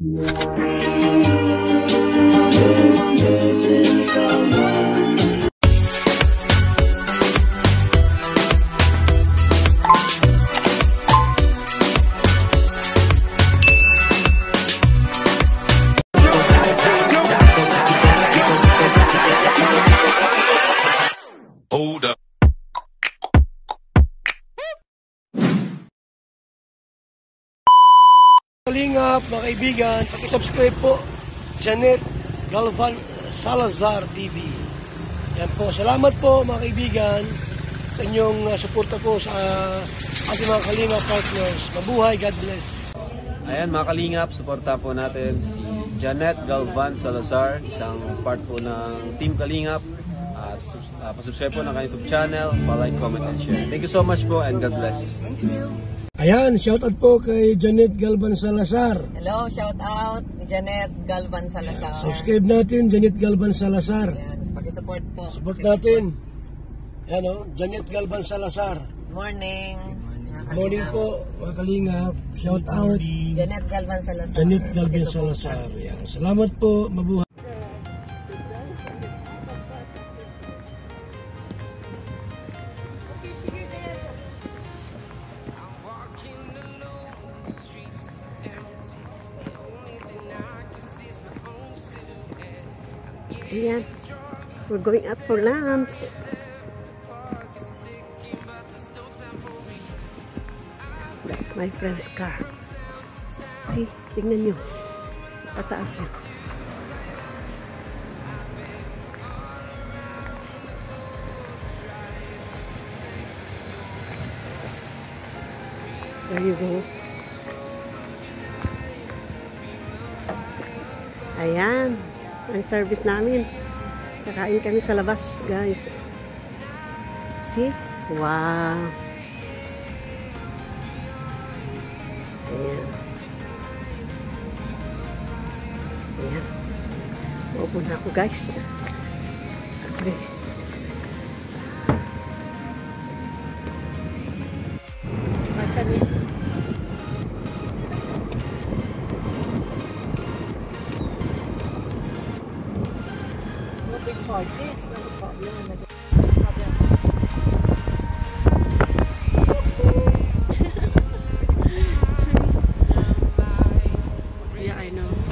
Hold up. Kalingap, mga kaibigan, paki-subscribe po, Janet Galvan Salazar TV. Yan po, salamat po mga kaibigan sa inyong suporta po sa ating mga Kalingap partners. Mabuhay, God bless. Ayan mga Kalingap, suporta po natin si Janet Galvan Salazar, isang part po ng Team Kalingap. At pasubscribe po ng kanyang YouTube channel, pa-like, comment, and share. Thank you so much po and God bless. Ayan, shoutout po kay Janet Galvan Salazar. Hello, shout out Janet Galvan Salazar. Subscribe natin, Janet Galvan Salazar. Ayan, paki-support po. Support natin. Ayan o, Janet Galvan Salazar. Morning. Morning po, mga Kalingap. Shout out, Janet Galvan Salazar. Janet Galvan Salazar. Ayan, salamat po, mabuhay. Ayan, we're going out for lunch. That's my friend's car. See, tingnan nyo. Tataas yun. There you go. Ayan. Ang service namin. Kakain kami sa labas, guys. See? Wow. Ayan. Ayan. Maupo na ako, guys. Okay. Masabi. Party, it's not a problem. Yeah, I know.